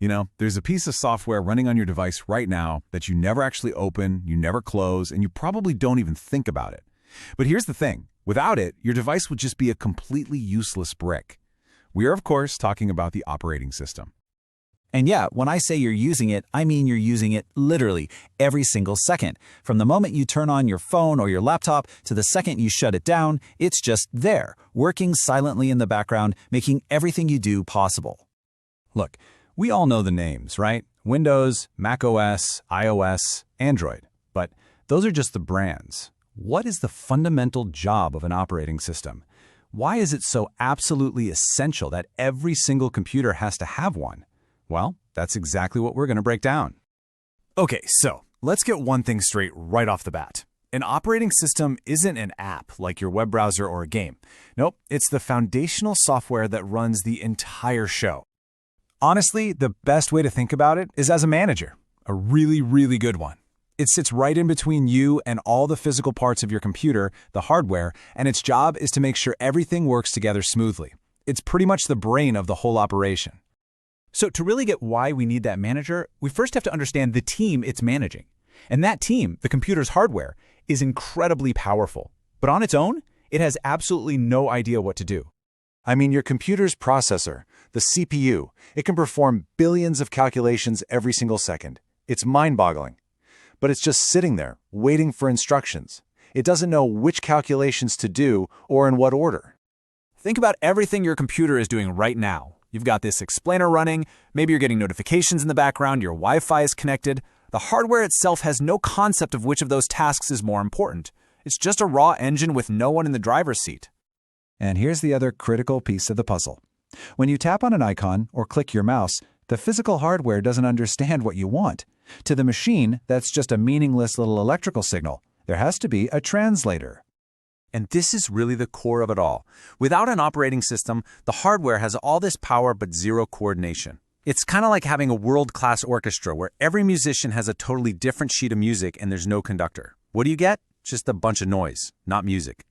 There's a piece of software running on your device right now that you never actually open, you never close, and you probably don't even think about it. But here's the thing. Without it, your device would just be a completely useless brick. We are, of course, talking about the operating system. And yeah, when I say you're using it, I mean you're using it literally every single second. From the moment you turn on your phone or your laptop to the second you shut it down, it's just there, working silently in the background, making everything you do possible. Look, we all know the names, right? Windows, macOS, iOS, Android. But those are just the brands. What is the fundamental job of an operating system? Why is it so absolutely essential that every single computer has to have one? Well, that's exactly what we're going to break down. Okay, so let's get one thing straight right off the bat. An operating system isn't an app like your web browser or a game. Nope, it's the foundational software that runs the entire show. Honestly, the best way to think about it is as a manager, a really, really good one. It sits right in between you and all the physical parts of your computer, the hardware, and its job is to make sure everything works together smoothly. It's pretty much the brain of the whole operation. So to really get why we need that manager, we first have to understand the team it's managing. And that team, the computer's hardware, is incredibly powerful. But on its own, it has absolutely no idea what to do. I mean, your computer's processor, the CPU, it can perform billions of calculations every single second. It's mind-boggling. But it's just sitting there, waiting for instructions. It doesn't know which calculations to do or in what order. Think about everything your computer is doing right now. You've got this explainer running, maybe you're getting notifications in the background, your Wi-Fi is connected. The hardware itself has no concept of which of those tasks is more important. It's just a raw engine with no one in the driver's seat. And here's the other critical piece of the puzzle. When you tap on an icon or click your mouse, the physical hardware doesn't understand what you want. To the machine, that's just a meaningless little electrical signal. There has to be a translator. And this is really the core of it all. Without an operating system, the hardware has all this power but zero coordination. It's kind of like having a world-class orchestra where every musician has a totally different sheet of music and there's no conductor. What do you get? Just a bunch of noise, not music.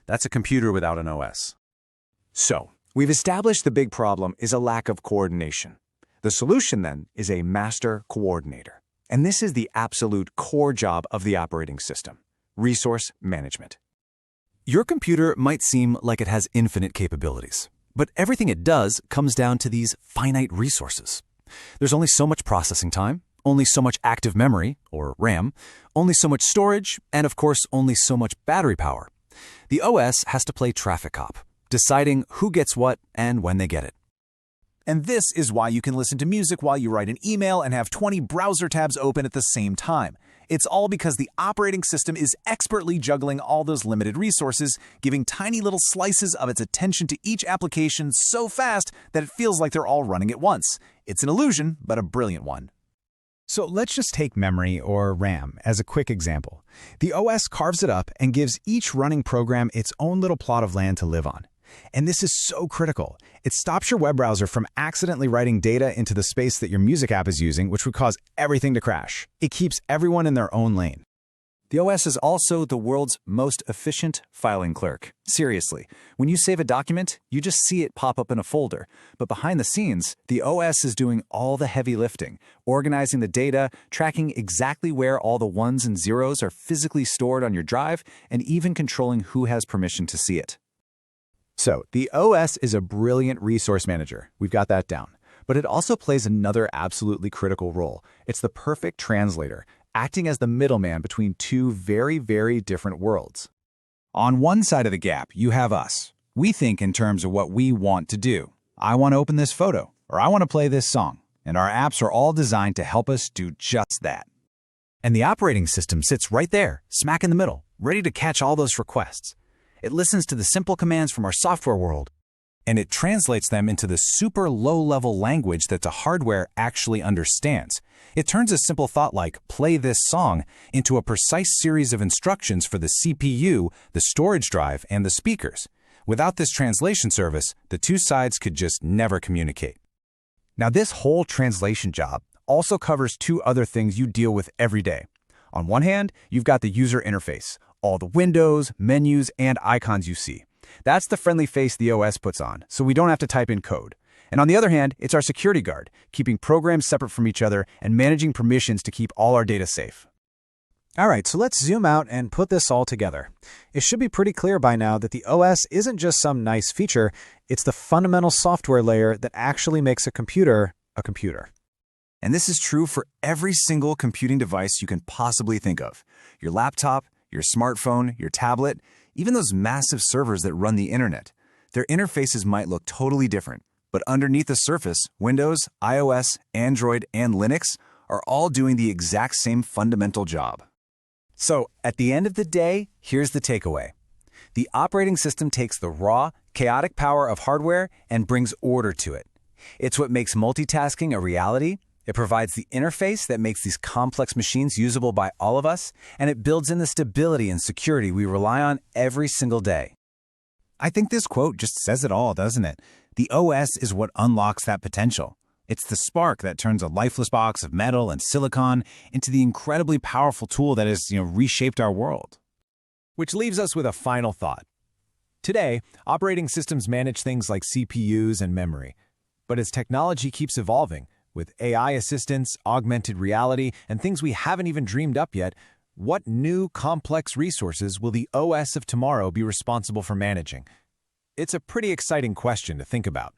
That's a computer without an OS. So, we've established the big problem is a lack of coordination. The solution, then, is a master coordinator. And this is the absolute core job of the operating system: resource management. Your computer might seem like it has infinite capabilities, but everything it does comes down to these finite resources. There's only so much processing time, only so much active memory, or RAM, only so much storage, and of course, only so much battery power. The OS has to play traffic cop, deciding who gets what and when they get it. And this is why you can listen to music while you write an email and have 20 browser tabs open at the same time. It's all because the operating system is expertly juggling all those limited resources, giving tiny little slices of its attention to each application so fast that it feels like they're all running at once. It's an illusion, but a brilliant one. So let's just take memory, or RAM, as a quick example. The OS carves it up and gives each running program its own little plot of land to live on. And this is so critical. It stops your web browser from accidentally writing data into the space that your music app is using, which would cause everything to crash. It keeps everyone in their own lane. The OS is also the world's most efficient filing clerk. Seriously, when you save a document, you just see it pop up in a folder. But behind the scenes, the OS is doing all the heavy lifting, organizing the data, tracking exactly where all the ones and zeros are physically stored on your drive, and even controlling who has permission to see it. So, the OS is a brilliant resource manager. We've got that down. But it also plays another absolutely critical role. It's the perfect translator, acting as the middleman between two very, very different worlds. On one side of the gap, you have us. We think in terms of what we want to do. I want to open this photo, or I want to play this song. And our apps are all designed to help us do just that. And the operating system sits right there, smack in the middle, ready to catch all those requests. It listens to the simple commands from our software world, and it translates them into the super low-level language that the hardware actually understands. It turns a simple thought like, play this song, into a precise series of instructions for the CPU, the storage drive, and the speakers. Without this translation service, the two sides could just never communicate. Now, this whole translation job also covers two other things you deal with every day. On one hand, you've got the user interface, all the windows, menus, and icons you see. That's the friendly face the OS puts on, so we don't have to type in code. And on the other hand, it's our security guard, keeping programs separate from each other and managing permissions to keep all our data safe. All right, so let's zoom out and put this all together. It should be pretty clear by now that the OS isn't just some nice feature, it's the fundamental software layer that actually makes a computer a computer. And this is true for every single computing device you can possibly think of. Your laptop, your smartphone, your tablet, even those massive servers that run the internet. Their interfaces might look totally different, but underneath the surface, Windows, iOS, Android, and Linux are all doing the exact same fundamental job. So, at the end of the day, here's the takeaway. The operating system takes the raw, chaotic power of hardware and brings order to it. It's what makes multitasking a reality. It provides the interface that makes these complex machines usable by all of us, and it builds in the stability and security we rely on every single day. I think this quote just says it all, doesn't it? The OS is what unlocks that potential. It's the spark that turns a lifeless box of metal and silicon into the incredibly powerful tool that has, reshaped our world. Which leaves us with a final thought. Today, operating systems manage things like CPUs and memory. But as technology keeps evolving, with AI assistance, augmented reality, and things we haven't even dreamed up yet, what new, complex resources will the OS of tomorrow be responsible for managing? It's a pretty exciting question to think about.